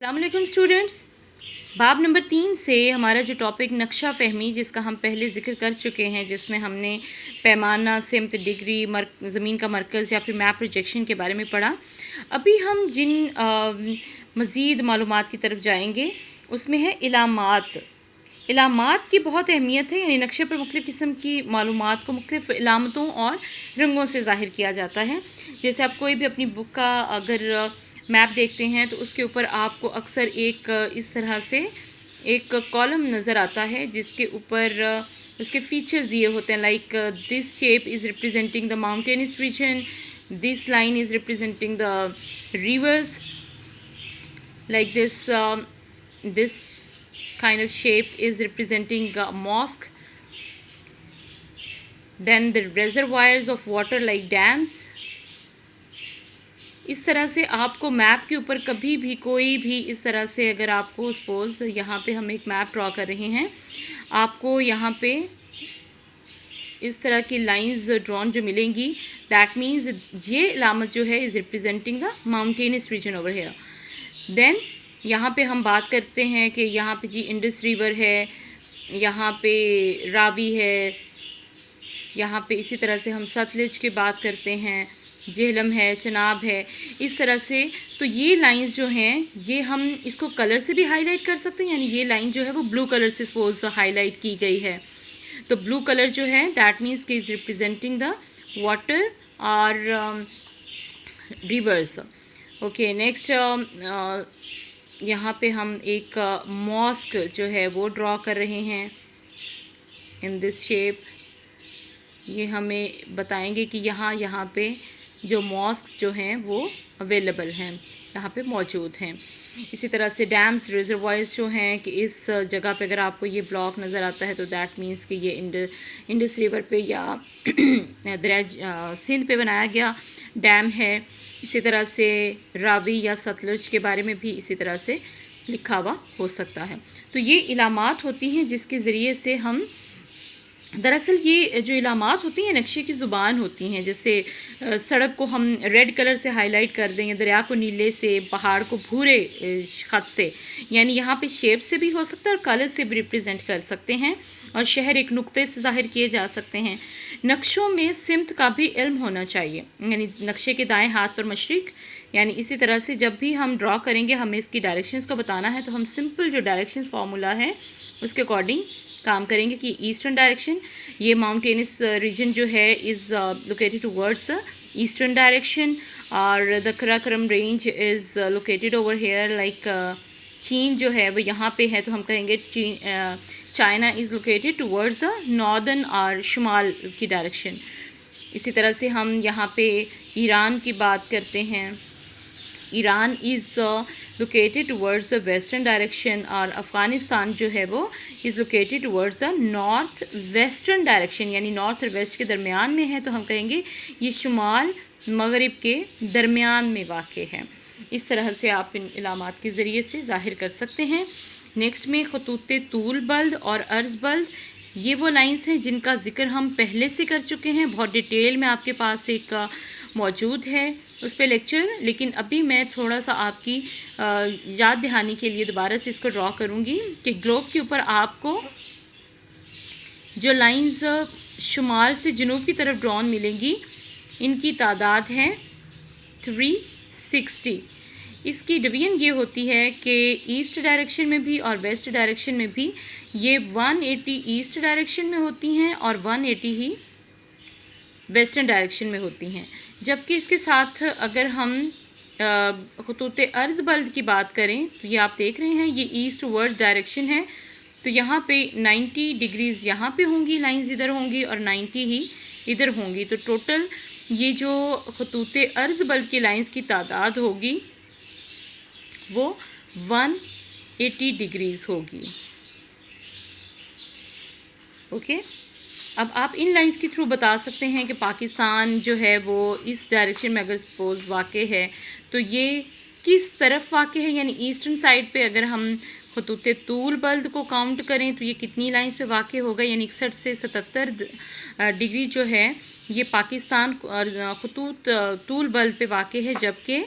अस्सलामुअलैकुम स्टूडेंट्स। बाब नंबर 3 से हमारा जो टॉपिक नक्शा फ़हमी, जिसका हम पहले ज़िक्र कर चुके हैं, जिसमें हमने पैमाना, सिमत, डिग्री, ज़मीन का मरकज़ या फिर मैप प्रोजेक्शन के बारे में पढ़ा। अभी हम जिन मज़ीद मालूमात की तरफ जाएंगे उसमें है इलामात। इलामात की बहुत अहमियत है, यानी नक्शे पर मुख्तलिफ़ किस्म की मालूमात को मुख्तलिफ़ इलामतों और रंगों से ज़ाहिर किया जाता है। जैसे आप कोई भी अपनी बुक का अगर मैप देखते हैं तो उसके ऊपर आपको अक्सर एक इस तरह से एक कॉलम नज़र आता है, जिसके ऊपर उसके फीचर्स ये होते हैं, like this shape is representing the mountainous region, this line is representing the rivers, like this kind of shape is representing a mosque, then the reservoirs of water like dams। इस तरह से आपको map के ऊपर कभी भी कोई भी इस तरह से, अगर आपको सपोज यहाँ पे हम एक मैप ड्रॉ कर रहे हैं, आपको यहाँ पे इस तरह की लाइंस ड्रॉन जो मिलेंगी, दैट मीन्स ये इलामत जो है is representing the mountainous region over here. Then यहाँ पे हम बात करते हैं कि यहाँ पे जी इंडस रिवर है, यहाँ पे रावी है, यहाँ पे इसी तरह से हम सतलुज की बात करते हैं, झेलम है, चनाब है, इस तरह से। तो ये लाइंस जो हैं ये हम इसको कलर से भी हाईलाइट कर सकते हैं, यानी ये लाइन जो है वो ब्लू कलर से सपोज हाईलाइट की गई है, तो ब्लू कलर जो है दैट मीन्स कि इज़ रिप्रेजेंटिंग द वाटर और रिवर्स। ओके, नेक्स्ट यहाँ पे हम एक मॉस्क जो है वो ड्रॉ कर रहे हैं इन दिस शेप। ये हमें बताएंगे कि यहाँ पे जो मॉस्क जो हैं वो अवेलेबल हैं, यहाँ पे मौजूद हैं। इसी तरह से डैम्स, रिजर्वायर्स जो हैं कि इस जगह पे अगर आपको ये ब्लॉक नज़र आता है तो दैट मीन्स कि ये इंडस रिवर पे या दरिया सिंध पे बनाया गया डैम है। इसी तरह से रावी या सतलुज के बारे में भी इसी तरह से लिखा हुआ हो सकता है। तो ये इलामात होती हैं जिसके ज़रिए से हम, दरअसल ये जो इलामात होती हैं नक्शे की ज़ुबान होती हैं। जैसे सड़क को हम रेड कलर से हाईलाइट कर देंगे, दरिया को नीले से, पहाड़ को भूरे ख़त से, यानी यहाँ पे शेप से भी हो सकता है और कलर से भी रिप्रेजेंट कर सकते हैं, और शहर एक नुक्ते से ज़ाहिर किए जा सकते हैं। नक्शों में सिमत का भी इल्म होना चाहिए, यानी नक्शे के दाएं हाथ पर मशरिक़, यानी इसी तरह से जब भी हम ड्रॉ करेंगे हमें इसकी डायरेक्शंस को बताना है, तो हम सिंपल जो डायरेक्शंस फार्मूला है उसके अकॉर्डिंग काम करेंगे कि ईस्टर्न डायरेक्शन, ये माउंटेनस रीजन जो है is located towards eastern direction, और the Karakoram range is located over here, like चीन जो है वो यहाँ पे है, तो हम कहेंगे China is located towards the northern और शुमाल की डायरेक्शन। इसी तरह से हम यहाँ पे ईरान की बात करते हैं, Iran is located towards the western direction, और अफ़गानिस्तान जो है वो is located towards the north western direction, यानी नॉर्थ और वेस्ट के दरमियान में है, तो हम कहेंगे ये शुमाल मगरिब के दरमियान में वाक़ है। इस तरह से आप इन इलामात के ज़रिए से ज़ाहिर कर सकते हैं। नेक्स्ट में खतूत तूल बल्द और अर्ज़ बल्द, ये वो लाइंस हैं जिनका ज़िक्र हम पहले से कर चुके हैं, बहुत डिटेल में आपके पास एक मौजूद है उस पर लेक्चर, लेकिन अभी मैं थोड़ा सा आपकी याद दहानी के लिए दोबारा से इसको ड्रॉ करूँगी कि ग्लोब के ऊपर आपको जो लाइंस शुमाल से जनूब की तरफ ड्रॉन मिलेंगी, इनकी तादाद है 360। इसकी डिवीजन ये होती है कि ईस्ट डायरेक्शन में भी और वेस्ट डायरेक्शन में भी ये 180 ईस्ट डायरेक्शन में होती हैं और 180 ही वेस्टर्न डायरेक्शन में होती हैं। जबकि इसके साथ अगर हम खतूत अर्ज़ बल्द की बात करें तो ये आप देख रहे हैं ये ईस्ट वर्ड डायरेक्शन है, तो यहाँ पे 90 डिग्रीज़ यहाँ पे होंगी, लाइंस इधर होंगी, और 90 ही इधर होंगी। तो टोटल ये जो खतूत अर्ज़ बल्द की लाइंस की तादाद होगी वो 180 डिग्रीज़ होगी। ओके, अब आप इन लाइंस के थ्रू बता सकते हैं कि पाकिस्तान जो है वो इस डायरेक्शन में अगर सपोज वाक़ है तो ये किस तरफ वाक़ है, यानी ईस्टर्न साइड पे अगर हम खतूत तूल बल्द को काउंट करें तो ये कितनी लाइंस पे वाक़ होगा, यानी 61 से 77 डिग्री जो है ये पाकिस्तान और खतूत तूल बल्द पे वाक़ है, जबकि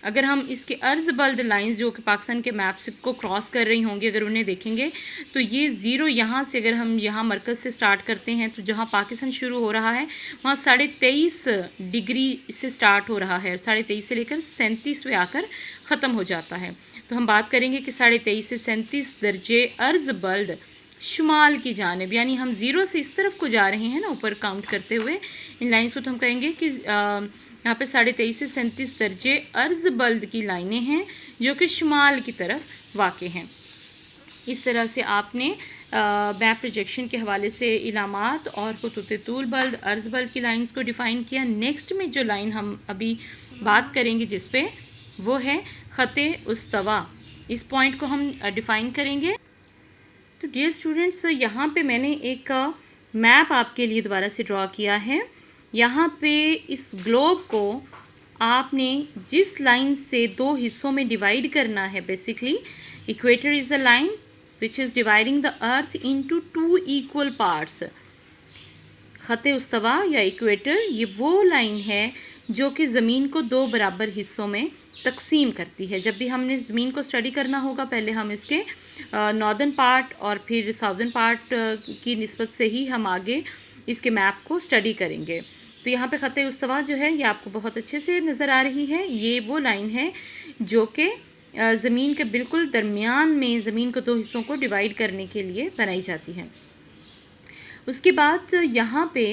अगर हम इसके अर्ज बल्द लाइंस जो कि पाकिस्तान के मैप से को क्रॉस कर रही होंगी, अगर उन्हें देखेंगे तो ये ज़ीरो यहाँ से अगर हम यहाँ मरकज़ से स्टार्ट करते हैं तो जहाँ पाकिस्तान शुरू हो रहा है वहाँ 23.5 डिग्री से स्टार्ट हो रहा है, 23.5 से लेकर 37 में आकर ख़त्म हो जाता है। तो हम बात करेंगे कि 23.5 से 37 दर्जे अर्ज बल्द शुमाल की जानिब, यानी हम ज़ीरो से इस तरफ को जा रहे हैं ना ऊपर काउंट करते हुए इन लाइन्स को, तो हम कहेंगे कि यहाँ पे 23.5 से 37 दर्जे अर्ज बल्द की लाइनें हैं जो कि शुमाल की तरफ वाक़ हैं। इस तरह से आपने मैप प्रोजेक्शन के हवाले से इलामात और खुतूत तूल बल्द अर्ज बल्द की लाइंस को डिफ़ाइन किया। नेक्स्ट में जो लाइन हम अभी बात करेंगे जिस पे, वो है ख़ते उस्तवा। इस पॉइंट को हम डिफ़ाइन करेंगे। तो डियर स्टूडेंट्स, यहाँ पे मैंने एक मैप आपके लिए दोबारा से ड्रॉ किया है। यहाँ पे इस ग्लोब को आपने जिस लाइन से दो हिस्सों में डिवाइड करना है, basically equator is a line which is dividing the earth into 2 equal parts. ख़ते उस्तवा या इक्वेटर ये वो लाइन है जो कि ज़मीन को दो बराबर हिस्सों में तकसीम करती है। जब भी हमने ज़मीन को स्टडी करना होगा, पहले हम इसके नॉर्दर्न पार्ट और फिर साउदर्न पार्ट की निस्बत से ही हम आगे इसके मैप को स्टडी करेंगे। तो यहाँ पे ख़ते उस्तवा जो है ये आपको बहुत अच्छे से नज़र आ रही है। ये वो लाइन है जो कि ज़मीन के बिल्कुल दरमियान में ज़मीन को दो हिस्सों को डिवाइड करने के लिए बनाई जाती है। उसके बाद यहाँ पे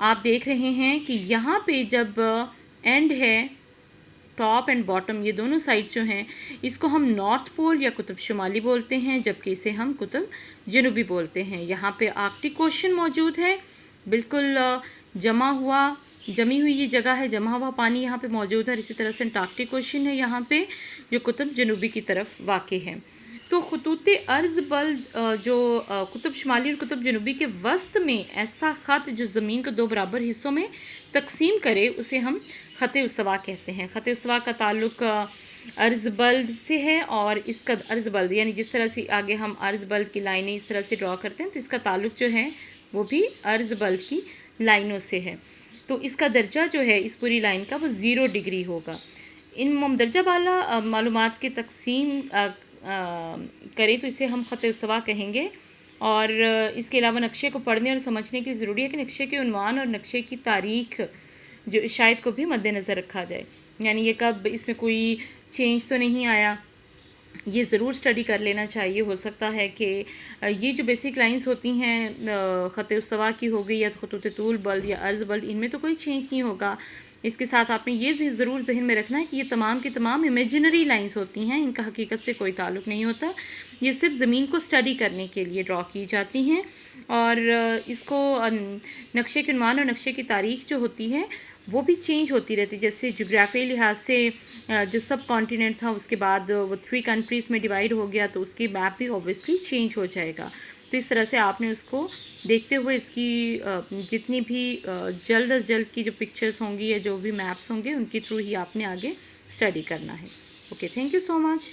आप देख रहे हैं कि यहाँ पे जब एंड है, टॉप एंड बॉटम ये दोनों साइड्स जो हैं, इसको हम नॉर्थ पोल या कुतुब शुमाली बोलते हैं, जबकि इसे हम कुतुब जनूबी बोलते हैं। यहाँ पे आर्कटिक ओशन मौजूद है, बिल्कुल जमी हुई ये जगह है, जमा हुआ पानी यहाँ पे मौजूद है। इसी तरह से अंटार्कटिक ओशन है यहाँ पे जो कुतुब जनूबी की तरफ वाक़े है। तो खतूत अर्ज बल्द जो कुतुब शुमाली और कुतुब जनूबी के वस्त में ऐसा ख़त जो ज़मीन को दो बराबर हिस्सों में तकसीम करे, उसे हम ख़ते उस्तवा कहते हैं। ख़ते उस्तवा का ताल्लुक़ अर्ज बल्द से है और इसका अर्ज बल्द यानी जिस तरह से आगे हम अर्ज बल्द की लाइनें इस तरह से ड्रॉ करते हैं, तो इसका ताल्लुक़ जो है वो भी अर्ज बल्द की लाइनों से है। तो इसका दर्जा जो है इस पूरी लाइन का वो 0 डिग्री होगा। इन मंदरजा वाला मालूमात के तकसीम करें तो इसे हम ख़ते उस्तवा कहेंगे। और इसके अलावा नक्शे को पढ़ने और समझने की ज़रूरी है कि नक्शे के उन्वान और नक्शे की तारीख़ जो इशायत को भी मद्देनज़र रखा जाए, यानी ये कब इसमें कोई चेंज तो नहीं आया, ये ज़रूर स्टडी कर लेना चाहिए। हो सकता है कि ये जो बेसिक लाइंस होती हैं ख़ते उस्तवा की हो गई या ख़तूत तूल बल्द या अर्ज बल्द, इनमें तो कोई चेंज नहीं होगा। इसके साथ आपने ये ज़रूर जहन में रखना है कि ये तमाम की तमाम इमेजिनरी लाइंस होती हैं, इनका हकीकत से कोई ताल्लुक़ नहीं होता। ये सिर्फ ज़मीन को स्टडी करने के लिए ड्रॉ की जाती हैं। और इसको नक्शे के उन्वान और नक्शे की तारीख़ जो होती है वो भी चेंज होती रहती है। जैसे जोग्राफी लिहाज से जो सब कॉन्टिनेंट था उसके बाद वो 3 कंट्रीज़ में डिवाइड हो गया, तो उसकी मैप भी ऑब्वियसली चेंज हो जाएगा। तो इस तरह से आपने उसको देखते हुए इसकी जितनी भी जल्द अज जल्द की जो पिक्चर्स होंगी या जो भी मैप्स होंगे उनके थ्रू ही आपने आगे स्टडी करना है। Okay, thank you so much.